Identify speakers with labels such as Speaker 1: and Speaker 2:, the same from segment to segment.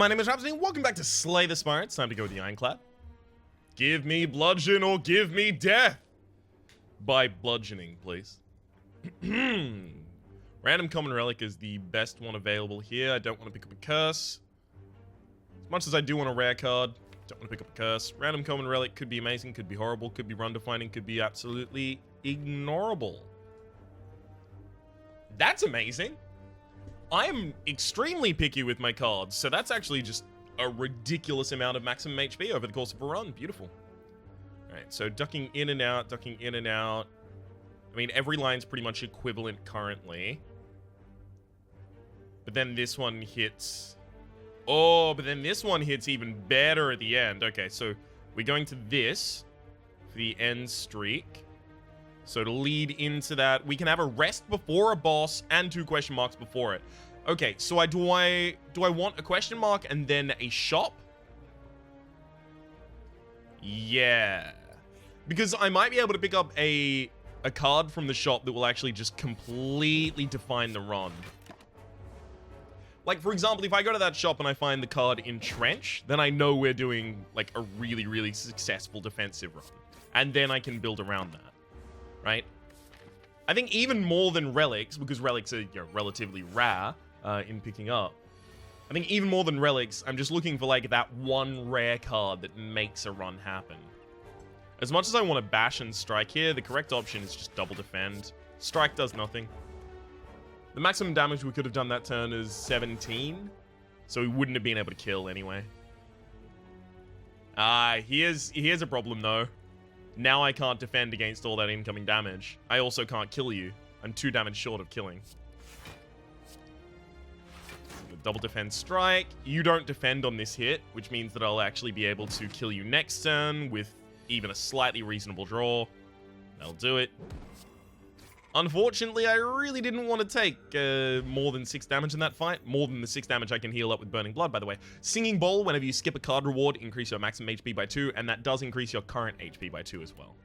Speaker 1: My name is Rhapsody, and welcome back to Slay the Spire. It's time to go with the Ironclad. Give me bludgeon or give me death. By bludgeoning, please. Random common relic is the best one available here. I don't want to pick up a curse. As much as I do want a rare card, don't want to pick up a curse. Random common relic could be amazing, could be horrible, could be run defining, could be absolutely ignorable. That's amazing. I am extremely picky with my cards, so that's actually just a ridiculous amount of maximum HP over the course of a run. Beautiful. Alright, so ducking in and out, ducking in and out. I mean, every line's pretty much equivalent currently. But then this one hits... Oh, but then this one hits even better at the end. Okay, so we're going to this for the end streak. So to lead into that, we can have a rest before a boss and 2 question marks before it. Okay, so do I want a question mark and then a shop? Yeah. Because I might be able to pick up a card from the shop that will actually just completely define the run. Like, for example, if I go to that shop and I find the card Entrench, then I know we're doing, like, a really, really successful defensive run. And then I can build around that. Right? I think even more than relics, because relics are, relatively rare in picking up. I think even more than relics, I'm just looking for like that one rare card that makes a run happen. As much as I want to bash and strike here, the correct option is just double defend. Strike does nothing. The maximum damage we could have done that turn is 17, so we wouldn't have been able to kill anyway. Here's a problem though. Now I can't defend against all that incoming damage. I also can't kill you. I'm 2 damage short of killing. Double defend strike. You don't defend on this hit, which means that I'll actually be able to kill you next turn with even a slightly reasonable draw. That'll do it. Unfortunately, I really didn't want to take more than 6 damage in that fight. More than the 6 damage I can heal up with Burning Blood, by the way. Singing Bowl, whenever you skip a card reward, increase your maximum HP by 2, and that does increase your current HP by 2 as well.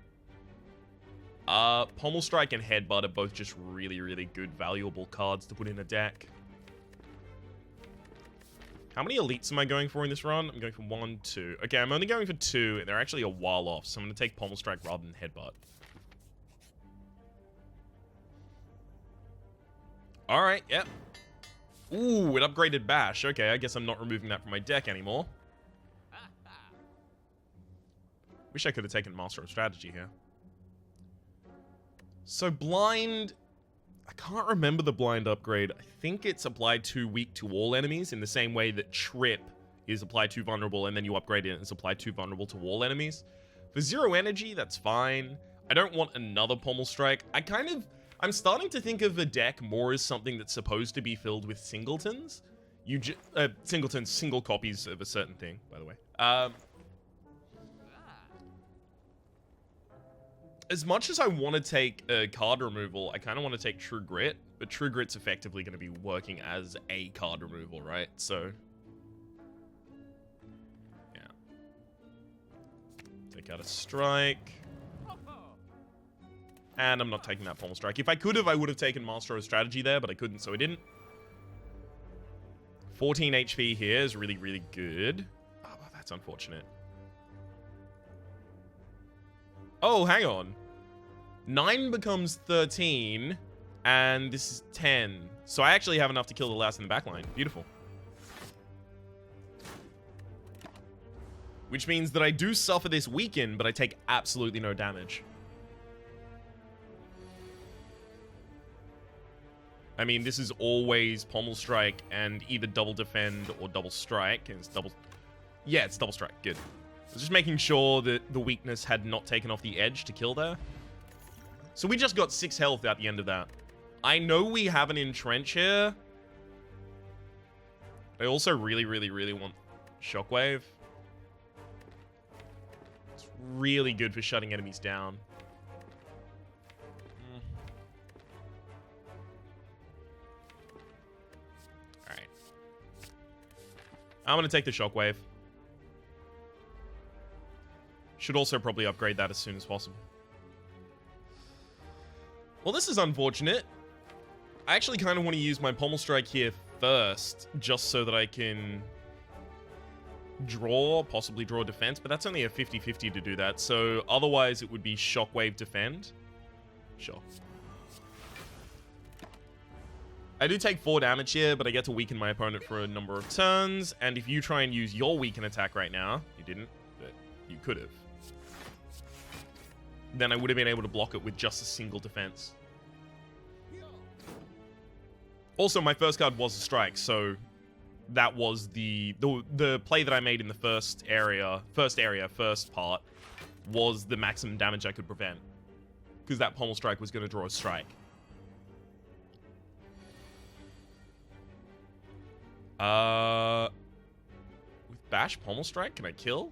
Speaker 1: Pommel Strike and Headbutt are both just really, really good, valuable cards to put in a deck. How many elites am I going for in this run? I'm going for 1, 2. Okay, I'm only going for 2, and they're actually a while off, so I'm going to take Pommel Strike rather than Headbutt. Alright, yep. Ooh, it upgraded Bash. Okay, I guess I'm not removing that from my deck anymore. Wish I could have taken Master of Strategy here. So Blind... I can't remember the Blind upgrade. I think it's applied to weak to all enemies in the same way that Trip is applied to vulnerable and then you upgrade it and it's applied to vulnerable to all enemies. For 0 energy, that's fine. I don't want another Pommel Strike. I'm starting to think of the deck more as something that's supposed to be filled with singletons. Singletons, single copies of a certain thing, by the way. As much as I want to take card removal, I kind of want to take True Grit, but True Grit's effectively going to be working as a card removal, right? So, yeah. Take out a strike. And I'm not taking that Pommel Strike. If I could have, I would have taken Master of Strategy there, but I couldn't, so I didn't. 14 HP here is really, really good. Oh, that's unfortunate. Oh, hang on. 9 becomes 13, and this is 10. So I actually have enough to kill the last in the backline. Beautiful. Which means that I do suffer this weaken, but I take absolutely no damage. I mean, this is always Pommel Strike and either double defend or double strike. And it's double... Yeah, it's double strike. Good. I was just making sure that the weakness had not taken off the edge to kill there. So we just got 6 health at the end of that. I know we have an Entrench here. I also really, really, really want Shockwave. It's really good for shutting enemies down. I'm going to take the Shockwave. Should also probably upgrade that as soon as possible. Well, this is unfortunate. I actually kind of want to use my Pommel Strike here first, just so that I can possibly draw defense, but that's only a 50-50 to do that. So otherwise it would be shockwave defend. Sure. I do take 4 damage here, but I get to weaken my opponent for a number of turns. And if you try and use your weaken attack right now, you didn't, but you could have. Then I would have been able to block it with just a single defense. Also, my first card was a strike, so that was the play that I made in the first part, was the maximum damage I could prevent. Because that pommel strike was going to draw a strike. With bash pommel strike, can I kill?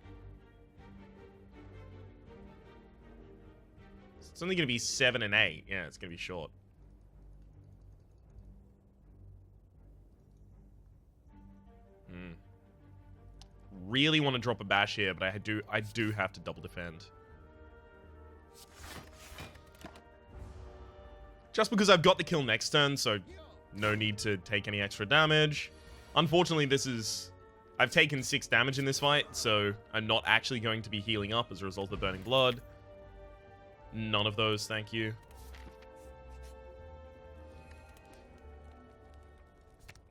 Speaker 1: It's only going to be 7 and 8. Yeah, it's going to be short. Really want to drop a bash here, but I do have to double defend. Just because I've got the kill next turn, so no need to take any extra damage. Unfortunately, I've taken 6 damage in this fight, so I'm not actually going to be healing up as a result of burning blood. None of those, thank you.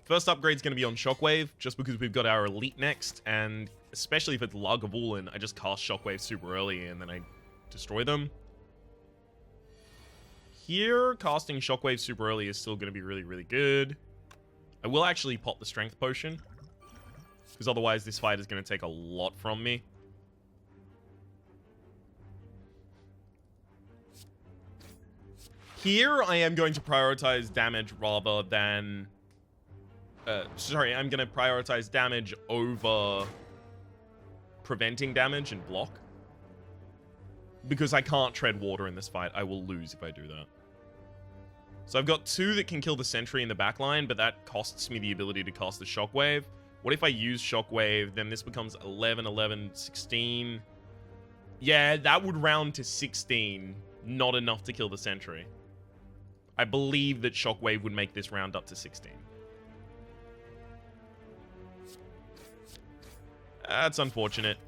Speaker 1: First upgrade's going to be on Shockwave, just because we've got our Elite next, and especially if it's Lagavulin, I just cast Shockwave super early and then I destroy them. Here, casting Shockwave super early is still going to be really, really good. I will actually pop the Strength Potion, because otherwise this fight is going to take a lot from me. Here, I am going to prioritize damage rather than... I'm going to prioritize damage over preventing damage and block. Because I can't tread water in this fight. I will lose if I do that. So I've got 2 that can kill the sentry in the backline, but that costs me the ability to cast the Shockwave. What if I use Shockwave? Then this becomes 11, 11, 16. Yeah, that would round to 16. Not enough to kill the sentry. I believe that Shockwave would make this round up to 16. That's unfortunate.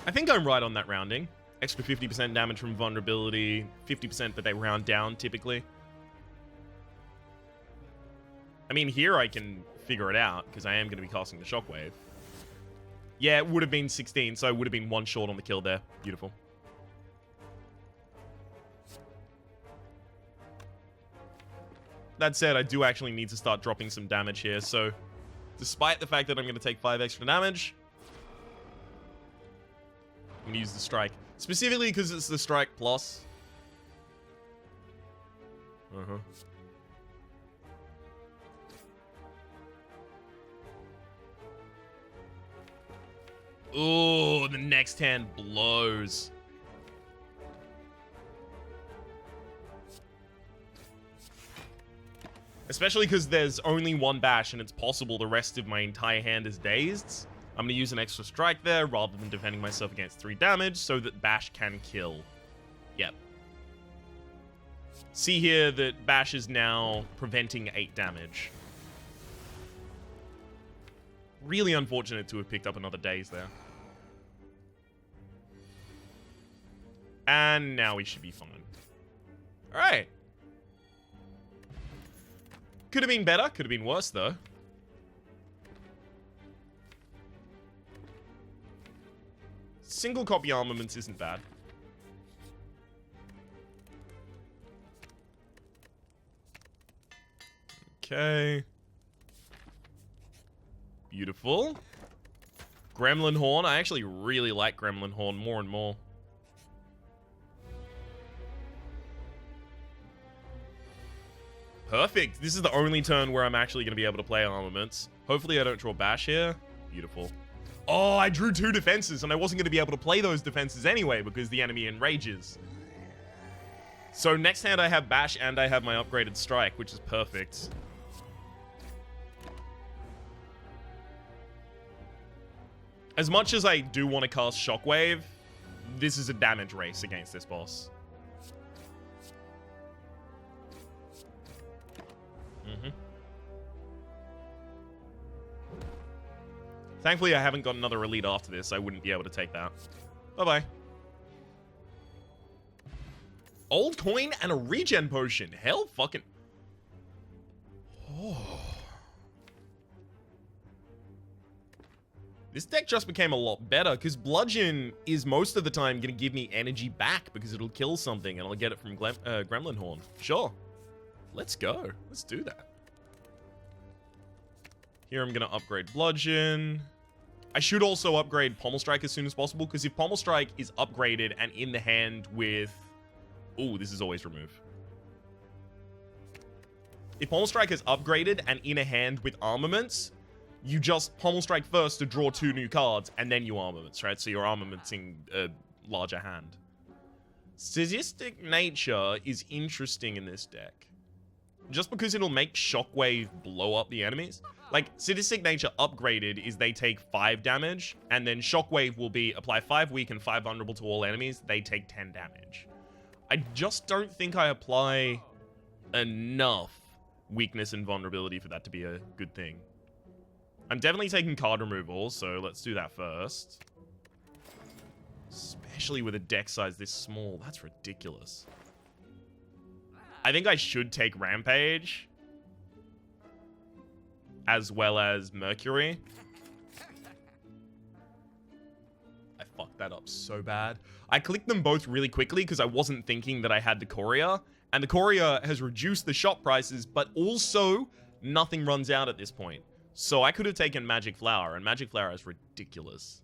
Speaker 1: I think I'm right on that rounding. Extra 50% damage from vulnerability, 50% that they round down typically. I mean, here I can figure it out because I am going to be casting the Shockwave. Yeah, it would have been 16, so I would have been 1 short on the kill there. Beautiful. That said, I do actually need to start dropping some damage here, so despite the fact that I'm going to take 5 extra damage, I'm going to use the strike. Specifically because it's the strike plus. Ooh, the next hand blows. Especially because there's only 1 bash and it's possible the rest of my entire hand is dazed. I'm going to use an extra strike there rather than defending myself against 3 damage so that bash can kill. Yep. See here that bash is now preventing 8 damage. Really unfortunate to have picked up another daze there. And now we should be fine. Alright. Could have been better, could have been worse though. Single copy armaments isn't bad. Okay. Beautiful. Gremlin Horn. I actually really like Gremlin Horn more and more. Perfect. This is the only turn where I'm actually going to be able to play armaments. Hopefully I don't draw bash here. Beautiful. Oh, I drew 2 defenses, and I wasn't going to be able to play those defenses anyway because the enemy enrages. So next hand I have bash and I have my upgraded strike, which is perfect. As much as I do want to cast Shockwave, this is a damage race against this boss. Thankfully, I haven't got another elite after this. I wouldn't be able to take that. Bye-bye. Old coin and a regen potion. Hell fucking... Oh. This deck just became a lot better because Bludgeon is most of the time going to give me energy back because it'll kill something and I'll get it from Gremlin Horn. Sure. Let's go. Let's do that. Here I'm going to upgrade Bludgeon. I should also upgrade Pommel Strike as soon as possible because if Pommel Strike is upgraded and in the hand with... Ooh, this is always remove. If Pommel Strike is upgraded and in a hand with armaments, you just Pommel Strike first to draw 2 new cards, and then you armaments, right? So you're armamenting a larger hand. Sadistic Nature is interesting in this deck. Just because it'll make Shockwave blow up the enemies. Like, Sadistic Nature upgraded is they take 5 damage, and then Shockwave will be apply 5 weak and 5 vulnerable to all enemies. They take 10 damage. I just don't think I apply enough weakness and vulnerability for that to be a good thing. I'm definitely taking card removal, so let's do that first. Especially with a deck size this small. That's ridiculous. I think I should take Rampage. As well as Mercury. I fucked that up so bad. I clicked them both really quickly because I wasn't thinking that I had the Courier. And the Courier has reduced the shop prices, but also nothing runs out at this point. So I could have taken Magic Flower, and Magic Flower is ridiculous.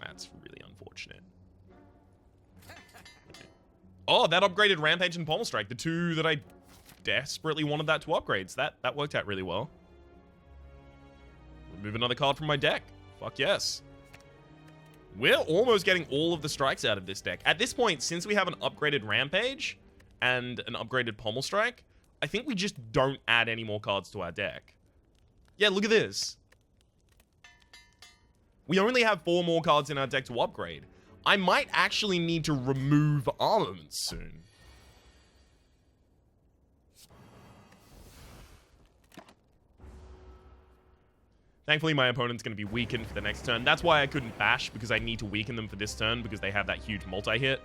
Speaker 1: That's really unfortunate. Oh, that upgraded Rampage and Pommel Strike, the 2 that I desperately wanted that to upgrade. So that worked out really well. Remove another card from my deck. Fuck yes. We're almost getting all of the strikes out of this deck. At this point, since we have an upgraded Rampage and an upgraded Pommel Strike, I think we just don't add any more cards to our deck. Yeah, look at this. We only have 4 more cards in our deck to upgrade. I might actually need to remove armaments soon. Thankfully, my opponent's going to be weakened for the next turn. That's why I couldn't bash, because I need to weaken them for this turn, because they have that huge multi-hit.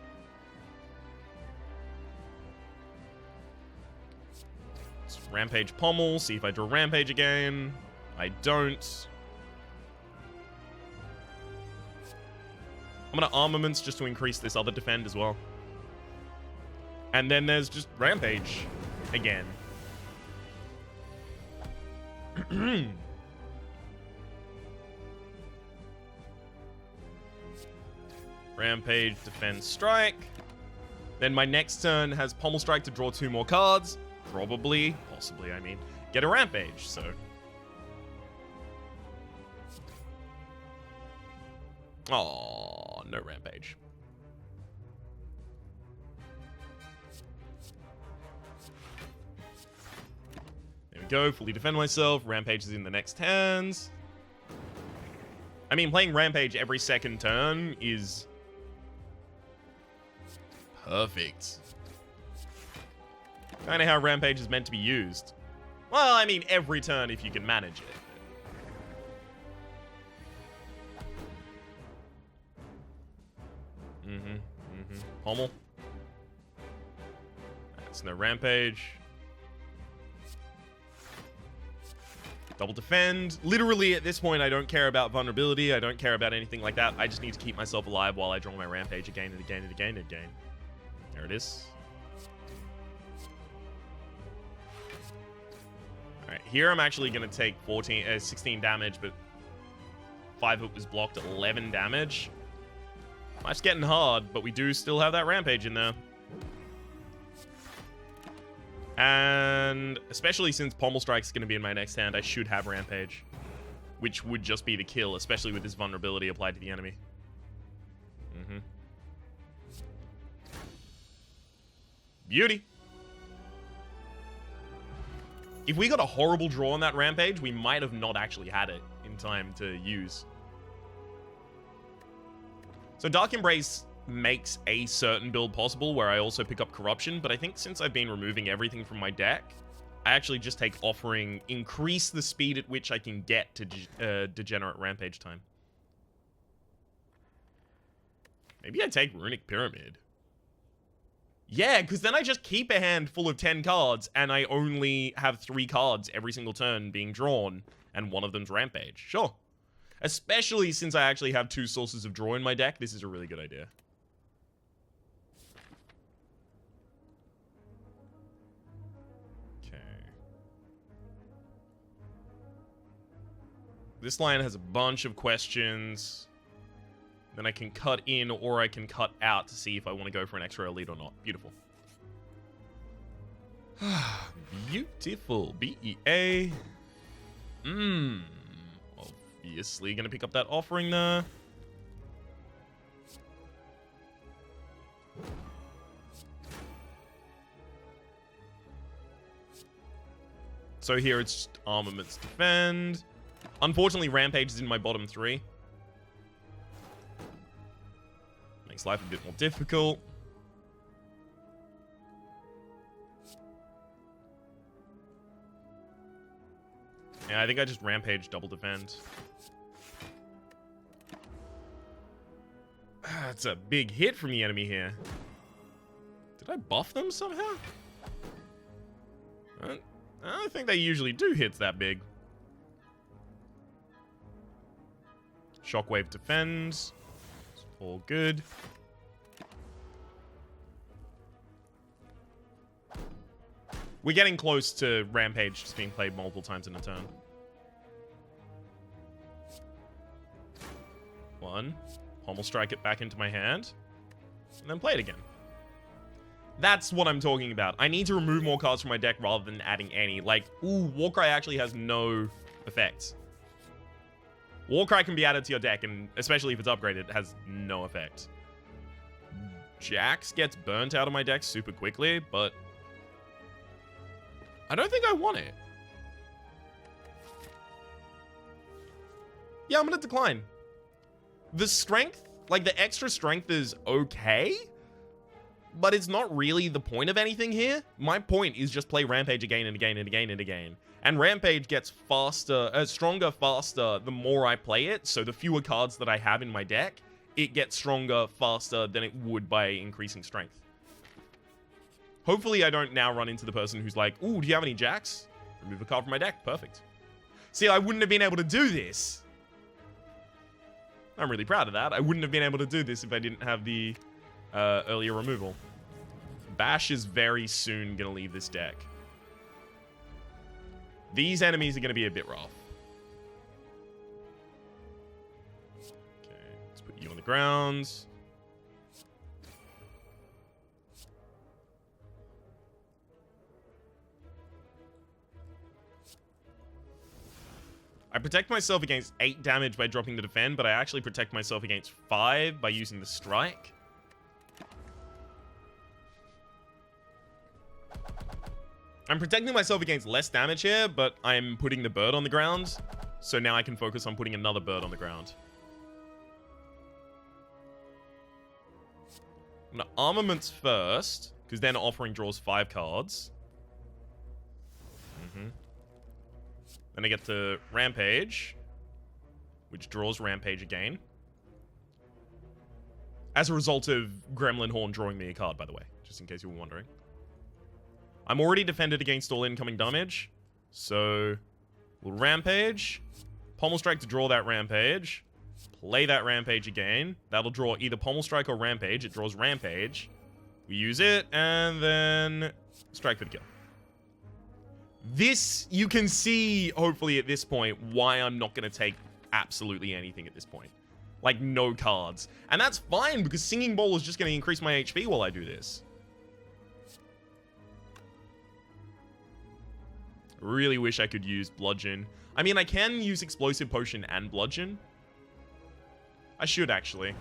Speaker 1: Let's Rampage Pommel, see if I draw Rampage again. I don't. I'm going to Armaments just to increase this other defend as well. And then there's just Rampage again. Rampage, Defend, Strike. Then my next turn has Pommel Strike to draw 2 more cards. Probably, possibly, I mean. Get a Rampage, so. Oh, no Rampage. There we go, fully defend myself. Rampage is in the next hands. I mean, playing Rampage every second turn is perfect. Kind of how Rampage is meant to be used. Well, I mean, every turn if you can manage it. Pommel. That's no Rampage. Double defend. Literally, at this point, I don't care about vulnerability. I don't care about anything like that. I just need to keep myself alive while I draw my Rampage again and again and again and again. There it is. Alright, here I'm actually going to take 16 damage, but 5 of it was blocked, 11 damage. Life's getting hard, but we do still have that Rampage in there. And especially since Pommel Strike's going to be in my next hand, I should have Rampage. Which would just be the kill, especially with this vulnerability applied to the enemy. Beauty! If we got a horrible draw on that Rampage, we might have not actually had it in time to use. So Dark Embrace makes a certain build possible where I also pick up Corruption, but I think since I've been removing everything from my deck, I actually just take offering, increase the speed at which I can get to degenerate rampage time. Maybe I take Runic Pyramid. Yeah, because then I just keep a hand full of 10 cards, and I only have 3 cards every single turn being drawn, and one of them's Rampage. Sure. Especially since I actually have 2 sources of draw in my deck, this is a really good idea. Okay. This line has a bunch of questions. Then I can cut in or I can cut out to see if I want to go for an extra elite or not. Beautiful. Beautiful. BEA. Obviously going to pick up that offering there. So here it's armaments defend. Unfortunately, Rampage is in my bottom 3. Makes life a bit more difficult. Yeah, I think I just Rampage double defend. That's a big hit from the enemy here. Did I buff them somehow? I don't think they usually do hits that big. Shockwave defends. It's all good. We're getting close to Rampage just being played multiple times in a turn. 1. Pommel strike it back into my hand. And then play it again. That's what I'm talking about. I need to remove more cards from my deck rather than adding any. Like, ooh, Warcry actually has no effects. Warcry can be added to your deck, and especially if it's upgraded, it has no effect. Jax gets burnt out of my deck super quickly, but I don't think I want it. Yeah, I'm gonna decline. The strength, like the extra strength is okay, but it's not really the point of anything here. My point is just play Rampage again and again and again and again. And Rampage gets faster, stronger faster the more I play it, so the fewer cards that I have in my deck, it gets stronger faster than it would by increasing strength. Hopefully I don't now run into the person who's like, ooh, do you have any Jacks? Remove a card from my deck. Perfect. See, I wouldn't have been able to do this. I'm really proud of that. I wouldn't have been able to do this if I didn't have the earlier removal. Bash is very soon going to leave this deck. These enemies are going to be a bit rough. Okay, let's put you on the ground. I protect myself against 8 damage by dropping the defend, but I actually protect myself against 5 by using the strike. I'm protecting myself against less damage here, but I'm putting the bird on the ground, so now I can focus on putting another bird on the ground. I'm gonna armaments first, because then offering draws 5 cards. Then I get to Rampage, which draws Rampage again. As a result of Gremlin Horn drawing me a card, by the way, just in case you were wondering. I'm already defended against all incoming damage, so we'll Rampage, Pommel Strike to draw that Rampage, play that Rampage again. That'll draw either Pommel Strike or Rampage. It draws Rampage. We use it, and then strike for the kill. This, you can see, hopefully at this point, why I'm not going to take absolutely anything at this point. Like, no cards. And that's fine, because Singing Bowl is just going to increase my HP while I do this. Really wish I could use Bludgeon. I mean, I can use Explosive Potion and Bludgeon. I should, actually.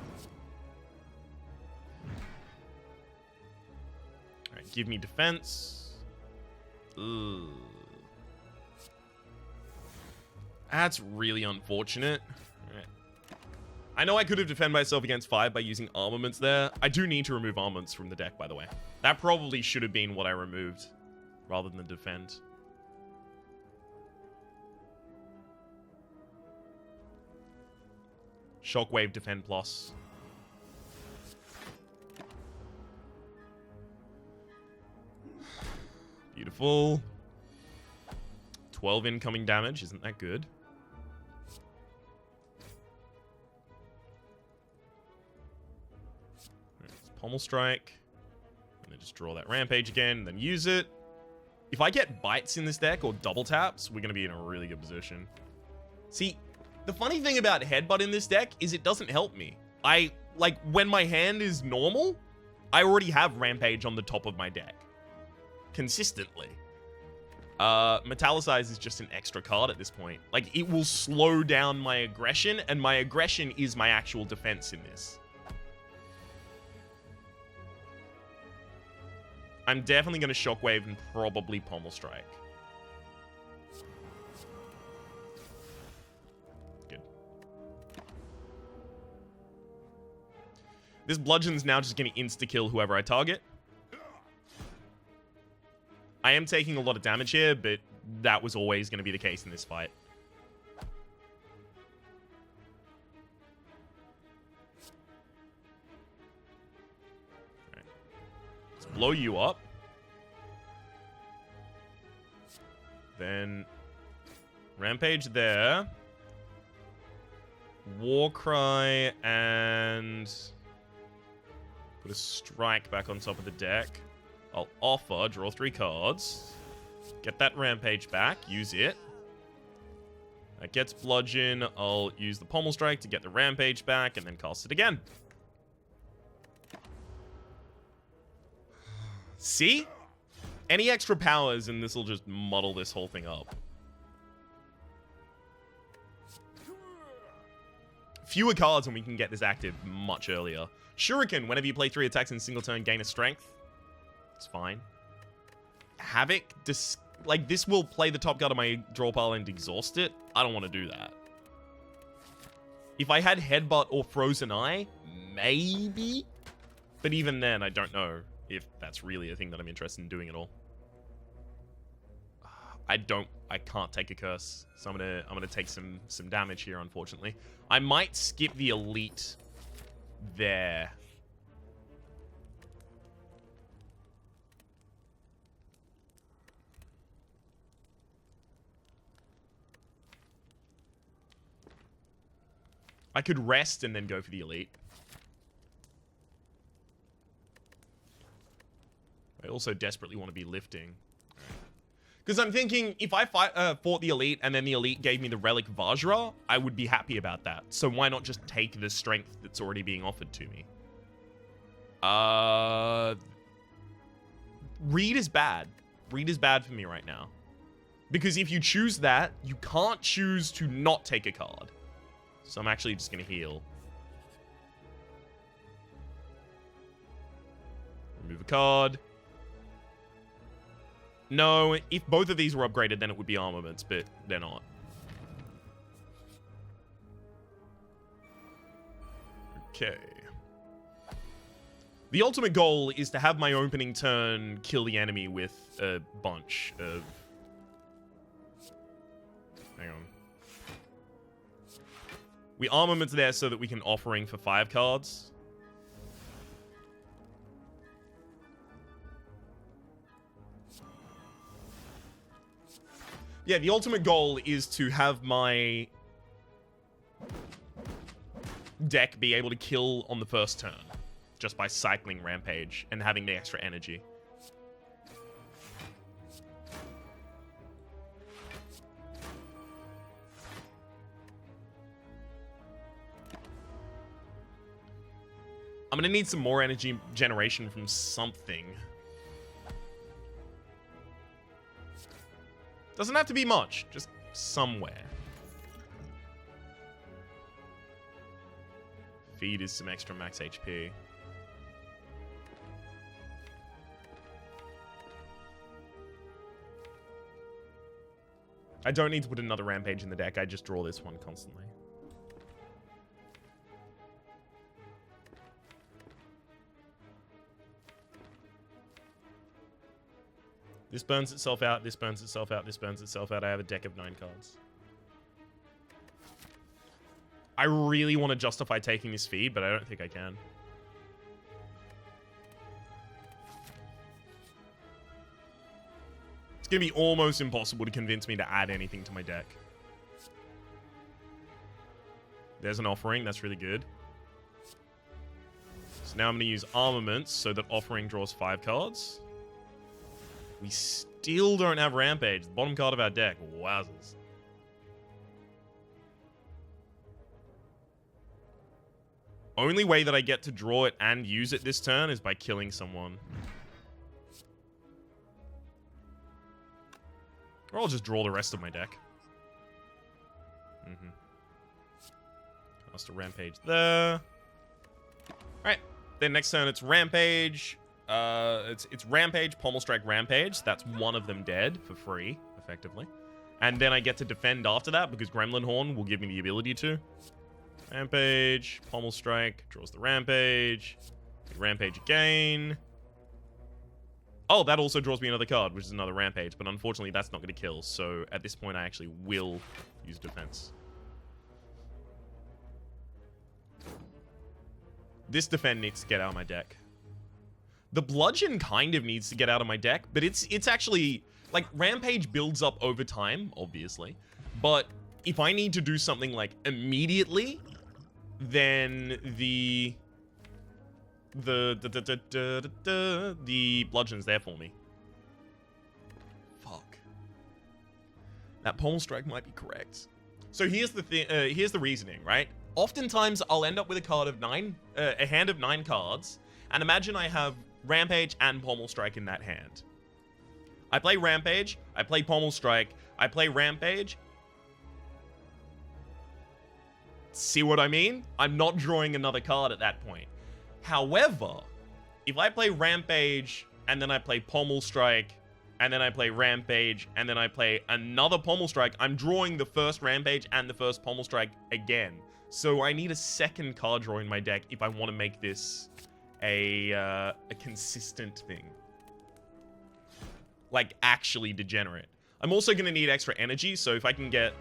Speaker 1: Alright, give me defense. Ugh. That's really unfortunate. Alright. I know I could have defended myself against 5 by using armaments there. I do need to remove armaments from the deck, by the way. That probably should have been what I removed, rather than defend. Shockwave, defend plus. Beautiful. 12 incoming damage. Isn't that good? Pommel strike. And then just draw that rampage again, and then use it. If I get bites in this deck or double taps, we're going to be in a really good position. See, the funny thing about headbutt in this deck is it doesn't help me. Like, when my hand is normal, I already have rampage on the top of my deck. Consistently. Metallicize is just an extra card at this point. Like, it will slow down my aggression, and my aggression is my actual defense in this. I'm definitely going to Shockwave and probably Pommel Strike. Good. This Bludgeon's now just going to insta-kill whoever I target. I am taking a lot of damage here, but that was always going to be the case in this fight. Blow you up. Then Rampage there. Warcry and put a strike back on top of the deck. I'll offer, draw 3 cards. Get that Rampage back, use it. That gets Bludgeon. I'll use the Pommel Strike to get the Rampage back and then cast it again. See? Any extra powers and this will just muddle this whole thing up. Fewer cards and we can get this active much earlier. Shuriken, whenever you play 3 attacks in a single turn, gain a strength. It's fine. Havoc, like this will play the top card of my draw pile and exhaust it. I don't want to do that. If I had Headbutt or Frozen Eye, maybe. But even then, I don't know if that's really a thing that I'm interested in doing at all. I can't take a curse, so I'm gonna take some damage here, unfortunately. I might skip the elite there. I could rest and then go for the elite. I also desperately want to be lifting. Because I'm thinking, if I fought the elite and then the elite gave me the relic Vajra, I would be happy about that. So why not just take the strength that's already being offered to me? Read is bad. Read is bad for me right now. Because if you choose that, you can't choose to not take a card. So I'm actually just going to heal. Remove a card. No, if both of these were upgraded, then it would be armaments, but they're not. Okay. The ultimate goal is to have my opening turn kill the enemy with a bunch of... Hang on. We armaments there so that we can offering for 5 cards. Yeah, the ultimate goal is to have my deck be able to kill on the first turn. Just by cycling Rampage and having the extra energy. I'm gonna need some more energy generation from something. Doesn't have to be much, just somewhere. Feed is some extra max HP. I don't need to put another Rampage in the deck, I just draw this one constantly. This burns itself out, this burns itself out, this burns itself out. I have a deck of 9 cards. I really want to justify taking this feed, but I don't think I can. It's going to be almost impossible to convince me to add anything to my deck. There's an offering. That's really good. So now I'm going to use armaments so that offering draws 5 cards. We still don't have Rampage. The bottom card of our deck. Wowzers. Only way that I get to draw it and use it this turn is by killing someone. Or I'll just draw the rest of my deck. Cast a Rampage there. Alright. Then next turn it's Rampage. It's Rampage, Pommel Strike, Rampage. That's one of them dead for free, effectively. And then I get to defend after that because Gremlin Horn will give me the ability to. Rampage, Pommel Strike, draws the Rampage. Rampage again. Oh, that also draws me another card, which is another Rampage. But unfortunately, that's not going to kill. So at this point, I actually will use defense. This defend needs to get out of my deck. The bludgeon kind of needs to get out of my deck, but it's actually like Rampage builds up over time, obviously. But if I need to do something like immediately, then the bludgeon's there for me. Fuck. That Pommel Strike might be correct. So here's the thing. Here's the reasoning, right? Oftentimes, I'll end up with a card of 9, a hand of 9 cards, and imagine I have Rampage and Pommel Strike in that hand. I play Rampage, I play Pommel Strike, I play Rampage. See what I mean? I'm not drawing another card at that point. However, if I play Rampage, and then I play Pommel Strike, and then I play Rampage, and then I play another Pommel Strike, I'm drawing the first Rampage and the first Pommel Strike again. So I need a second card draw in my deck if I want to make this a consistent thing. Like, actually degenerate. I'm also going to need extra energy, so if I can get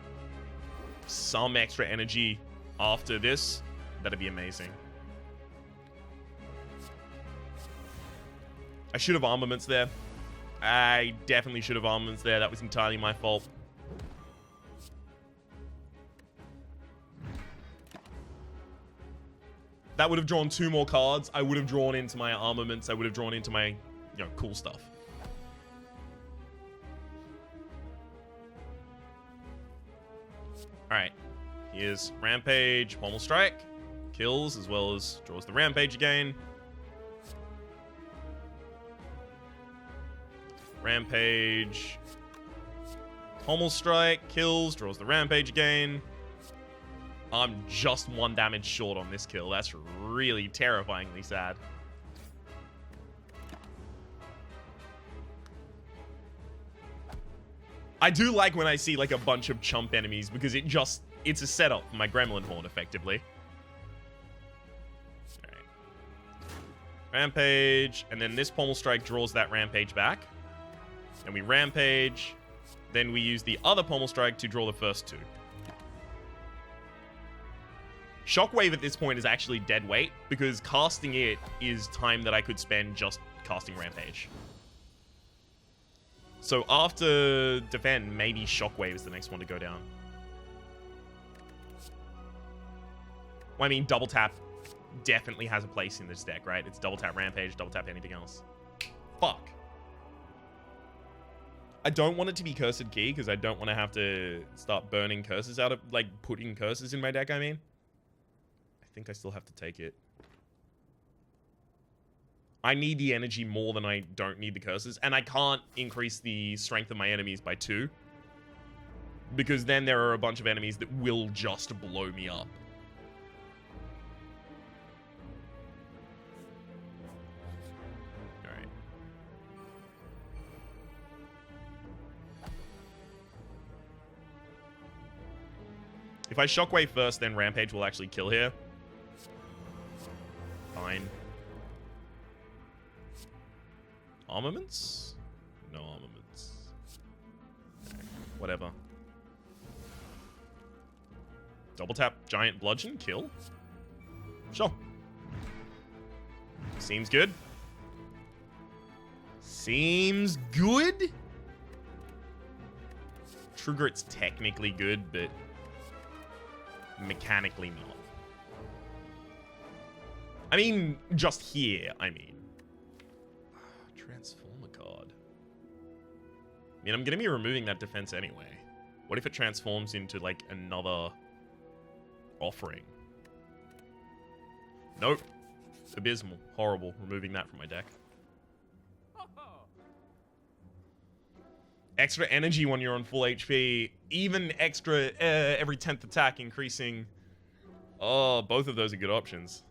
Speaker 1: some extra energy after this, that'd be amazing. I should have armaments there. I definitely should have armaments there. That was entirely my fault. That would have drawn 2 more cards. I would have drawn into my armaments. I would have drawn into my, you know, cool stuff. Alright. Here's Rampage, Pommel Strike. Kills as well as draws the Rampage again. Rampage. Pommel Strike. Kills. Draws the Rampage again. I'm just 1 damage short on this kill. That's really terrifyingly sad. I do like when I see like a bunch of chump enemies because it's a setup for my Gremlin Horn, effectively. Alright. Rampage. And then this Pommel Strike draws that Rampage back. And we Rampage. Then we use the other Pommel Strike to draw the first 2. Shockwave at this point is actually dead weight, because casting it is time that I could spend just casting Rampage. So after defend, maybe Shockwave is the next one to go down. Well, I mean, double tap definitely has a place in this deck, right? It's double tap Rampage, double tap anything else. Fuck. I don't want it to be Cursed Key, because I don't want to have to start burning curses out of, like, putting curses in my deck, I mean. I think I still have to take it. I need the energy more than I don't need the curses. And I can't increase the strength of my enemies by 2. Because then there are a bunch of enemies that will just blow me up. Alright. If I Shockwave first, then Rampage will actually kill here. Fine. Armaments? No armaments. Okay, whatever. Double tap giant bludgeon, kill? Sure. Seems good. Seems good? True Grit's technically good, but mechanically not. I mean, just here, I mean. Transformer card. I mean, I'm going to be removing that defense anyway. What if it transforms into, like, another offering? Nope. Abysmal. Horrible. Removing that from my deck. Extra energy when you're on full HP. Even extra every 10th attack increasing. Oh, both of those are good options.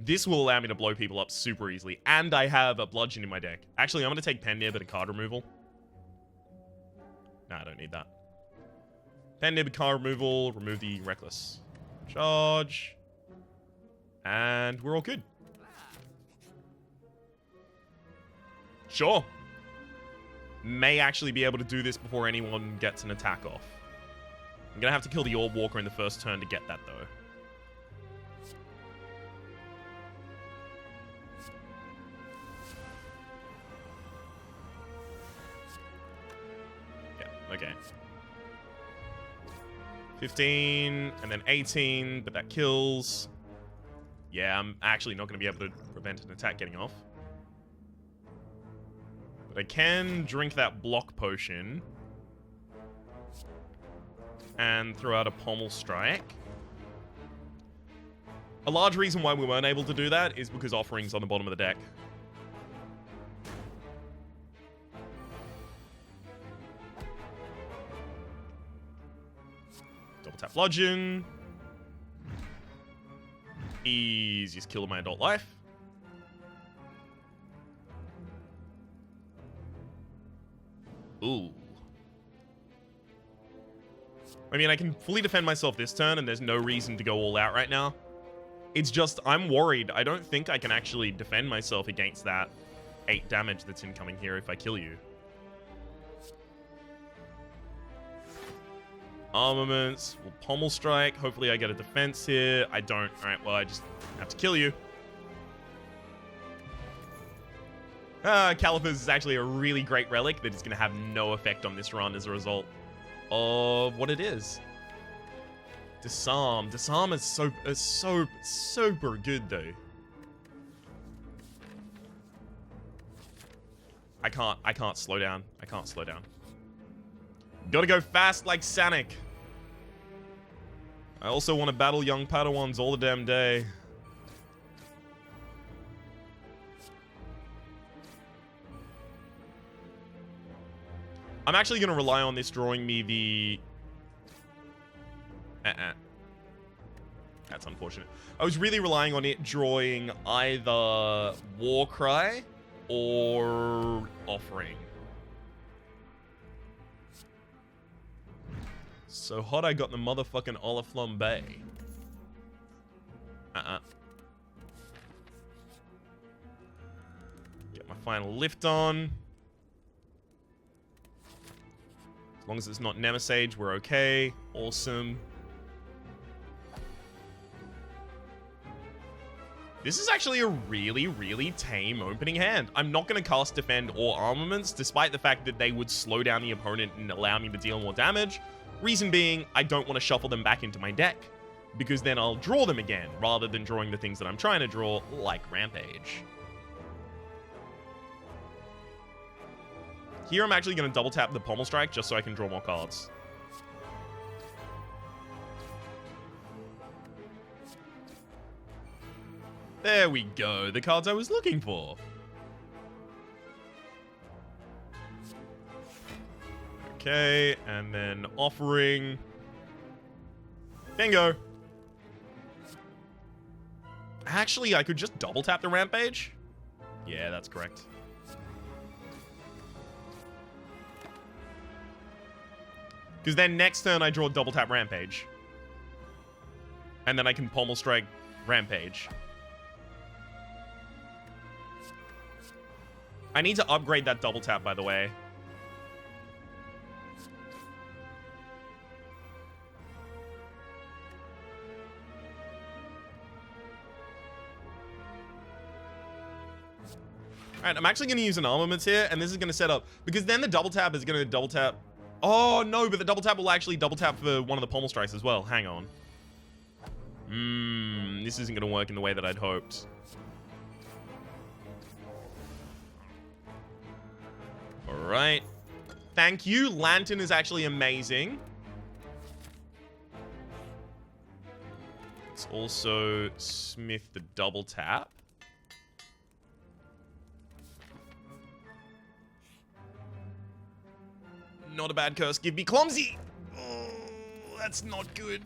Speaker 1: This will allow me to blow people up super easily. And I have a bludgeon in my deck. Actually, I'm going to take Pen Nib at a card removal. Nah, I don't need that. Pen Nib card removal. Remove the Reckless Charge. And we're all good. Sure. May actually be able to do this before anyone gets an attack off. I'm going to have to kill the Orb Walker in the first turn to get that, though. Yeah, okay. 15, and then 18, but that kills. Yeah, I'm actually not going to be able to prevent an attack getting off. But I can drink that block potion. And throw out a Pommel Strike. A large reason why we weren't able to do that is because Offering's on the bottom of the deck. Double tap Bludgeon. Easiest kill of my adult life. Ooh. I mean, I can fully defend myself this turn, and there's no reason to go all out right now. It's just, I'm worried. I don't think I can actually defend myself against that 8 damage that's incoming here if I kill you. Armaments. We'll Pommel Strike. Hopefully I get a defense here. I don't. Alright, well, I just have to kill you. Calipers is actually a really great relic that is going to have no effect on this run as a result of what it is. Disarm. Disarm is super good, though. I can't slow down. I can't slow down. Gotta go fast like Sanic. I also want to battle young Padawans all the damn day. I'm actually going to rely on this drawing me the... That's unfortunate. I was really relying on it drawing either Warcry or Offering. So hot I got the motherfucking Olaflambe. Get my final lift on. As long as it's not Nemesis, we're okay. Awesome. This is actually a really, really tame opening hand. I'm not going to cast Defend or Armaments, despite the fact that they would slow down the opponent and allow me to deal more damage. Reason being, I don't want to shuffle them back into my deck, because then I'll draw them again, rather than drawing the things that I'm trying to draw, like Rampage. Here, I'm actually going to double tap the Pommel Strike just so I can draw more cards. There we go, the cards I was looking for. Okay, and then Offering. Bingo. Actually, I could just double tap the Rampage. Yeah, that's correct. Because then next turn I draw double tap Rampage. And then I can Pommel Strike Rampage. I need to upgrade that double tap, by the way. Alright, I'm actually going to use an armaments here, and this is going to set up, because then the double tap is going to double tap. Oh, no, but the double tap will actually double tap for one of the pommel strikes as well. Hang on. This isn't going to work in the way that I'd hoped. Alright. Thank you. Lantern is actually amazing. Let's also smith the double tap. Not a bad curse. Give me clumsy. Oh, that's not good.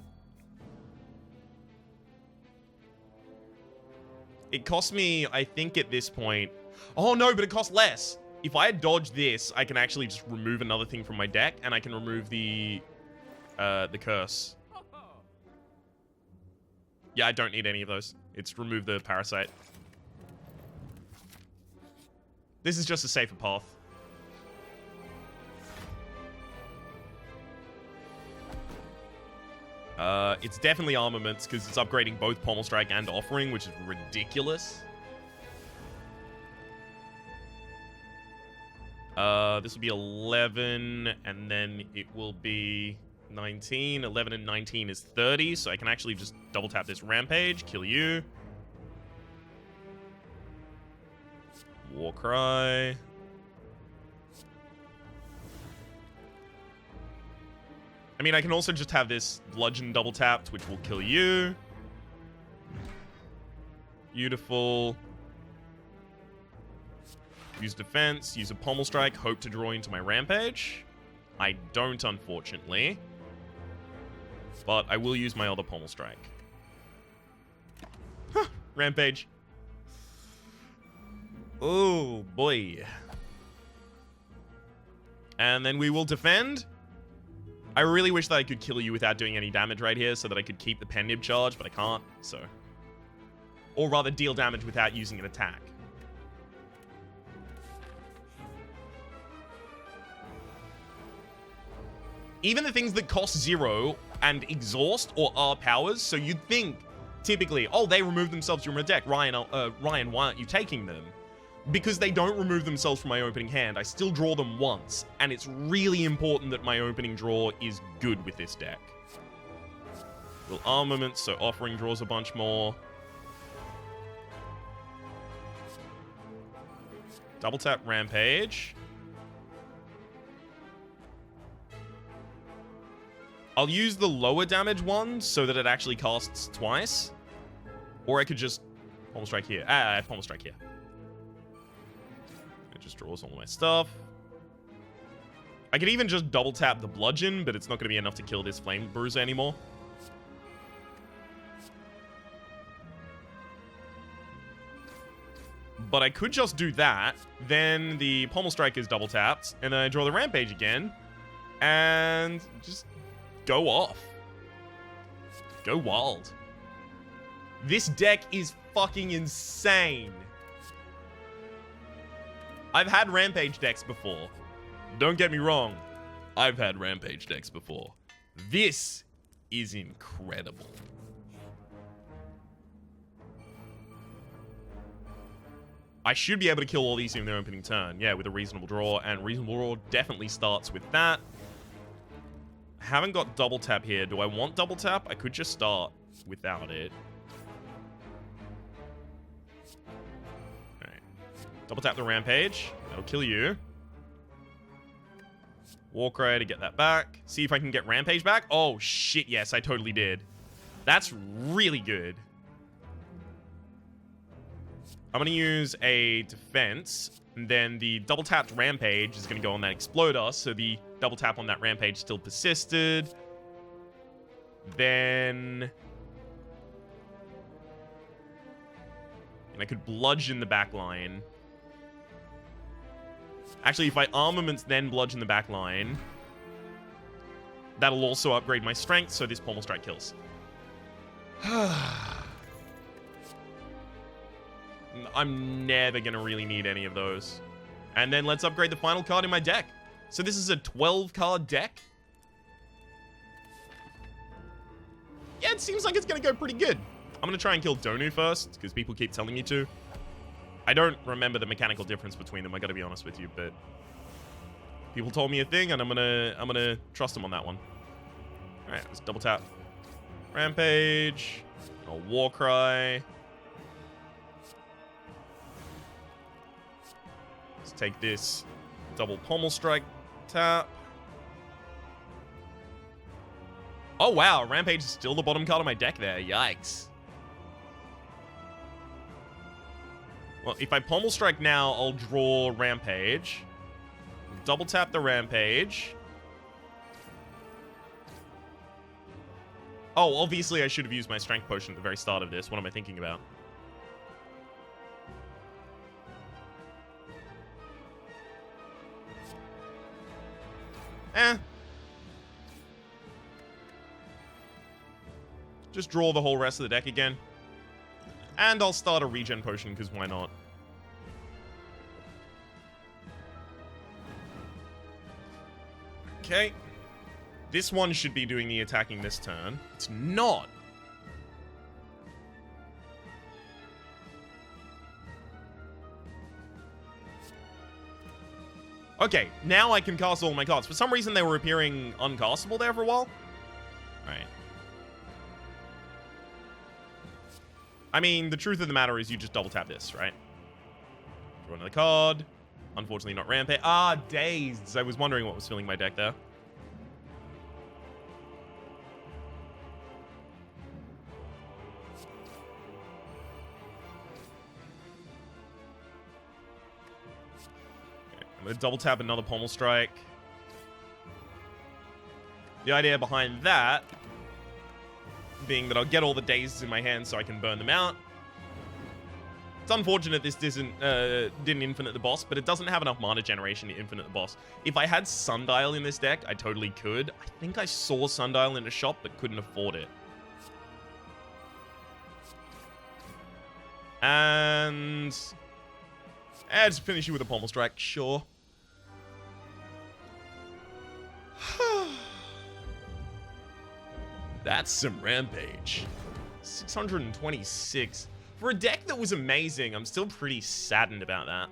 Speaker 1: It cost me, I think at this point... Oh no, but it costs less. If I dodge this, I can actually just remove another thing from my deck, and I can remove the curse. Yeah, I don't need any of those. It's remove the parasite. This is just a safer path. It's definitely armaments, because it's upgrading both Pommel Strike and Offering, which is ridiculous. This will be 11, and then it will be 19. 11 and 19 is 30, so I can actually just double tap this Rampage, kill you. Warcry. I mean, I can also just have this Bludgeon double tapped, which will kill you. Beautiful. Use defense, use a Pommel Strike, hope to draw into my Rampage. I don't, unfortunately. But I will use my other Pommel Strike. Huh, Rampage. Oh, boy. And then we will defend. I really wish that I could kill you without doing any damage right here so that I could keep the Pen Nib charge, but I can't, so. Or rather, deal damage without using an attack. Even the things that cost 0 and exhaust or are powers, so you'd think, typically, oh, they remove themselves from your deck. Ryan, why aren't you taking them? Because they don't remove themselves from my opening hand, I still draw them once, and it's really important that my opening draw is good with this deck. Well, armaments, so Offering draws a bunch more. Double tap Rampage. I'll use the lower damage one so that it actually costs twice. Or I could just Pommel Strike here. Pommel Strike here. It just draws all my stuff. I could even just double tap the Bludgeon, but it's not going to be enough to kill this Flame Bruiser anymore. But I could just do that. Then the Pommel Strike is double tapped, and then I draw the Rampage again. And just go off. Go wild. This deck is fucking insane. I've had Rampage decks before. Don't get me wrong. I've had Rampage decks before. This is incredible. I should be able to kill all these in their opening turn. Yeah, with a reasonable draw. And reasonable draw definitely starts with that. I haven't got double tap here. Do I want double tap? I could just start without it. Alright. Double tap the Rampage. That'll kill you. Warcry to get that back. See if I can get Rampage back. Oh, shit, yes, I totally did. That's really good. I'm going to use a defense, and then the double tapped Rampage is going to go on that Exploder, so the double tap on that Rampage still persisted. Then... and I could Bludgeon the back line. Actually, if I Armaments then Bludgeon the back line, that'll also upgrade my strength, so this Pommel Strike kills. I'm never going to really need any of those. And then let's upgrade the final card in my deck. So this is a 12-card deck. Yeah, it seems like it's going to go pretty good. I'm going to try and kill Donu first, because people keep telling me to. I don't remember the mechanical difference between them, I gotta be honest with you, but people told me a thing, and I'm gonna trust them on that one. Alright, let's double tap. Rampage. A war cry. Let's take this double pommel strike tap. Oh wow, Rampage is still the bottom card of my deck there. Yikes. Well, if I pommel strike now, I'll draw Rampage. Double tap the Rampage. Oh, obviously I should have used my strength potion at the very start of this. What am I thinking about? Just draw the whole rest of the deck again. And I'll start a regen potion, because why not? Okay. This one should be doing the attacking this turn. It's not. Okay, now I can cast all my cards. For some reason, they were appearing uncastable there for a while. Alright. I mean, the truth of the matter is you just double tap this, right? Draw another card. Unfortunately, not Rampage. Ah, Dazed. I was wondering what was filling my deck there. Okay, I'm going to double tap another Pommel Strike. The idea behind that being that I'll get all the Dazes in my hand so I can burn them out. It's unfortunate this didn't infinite the boss, but it doesn't have enough mana generation to infinite the boss. If I had Sundial in this deck, I totally could. I think I saw Sundial in a shop, but couldn't afford it. And just finish you with a Pommel Strike, sure. That's some Rampage. 626. For a deck that was amazing, I'm still pretty saddened about that.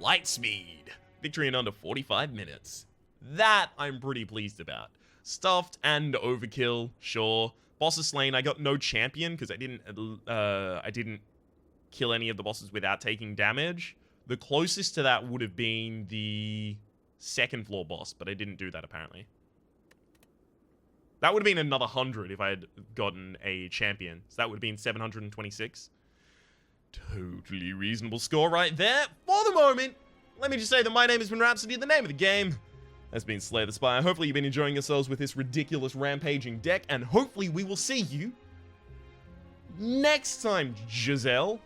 Speaker 1: Lightspeed. Victory in under 45 minutes. That I'm pretty pleased about. Stuffed and overkill, sure. Bosses slain. I got no champion because I didn't kill any of the bosses without taking damage. The closest to that would have been the second floor boss, but I didn't do that apparently. That would have been another 100 if I had gotten a champion. So that would have been 726. Totally reasonable score right there. For the moment, let me just say that my name has been Rhapsody. The name of the game has been Slay the Spire. Hopefully you've been enjoying yourselves with this ridiculous rampaging deck. And hopefully we will see you next time, Giselle.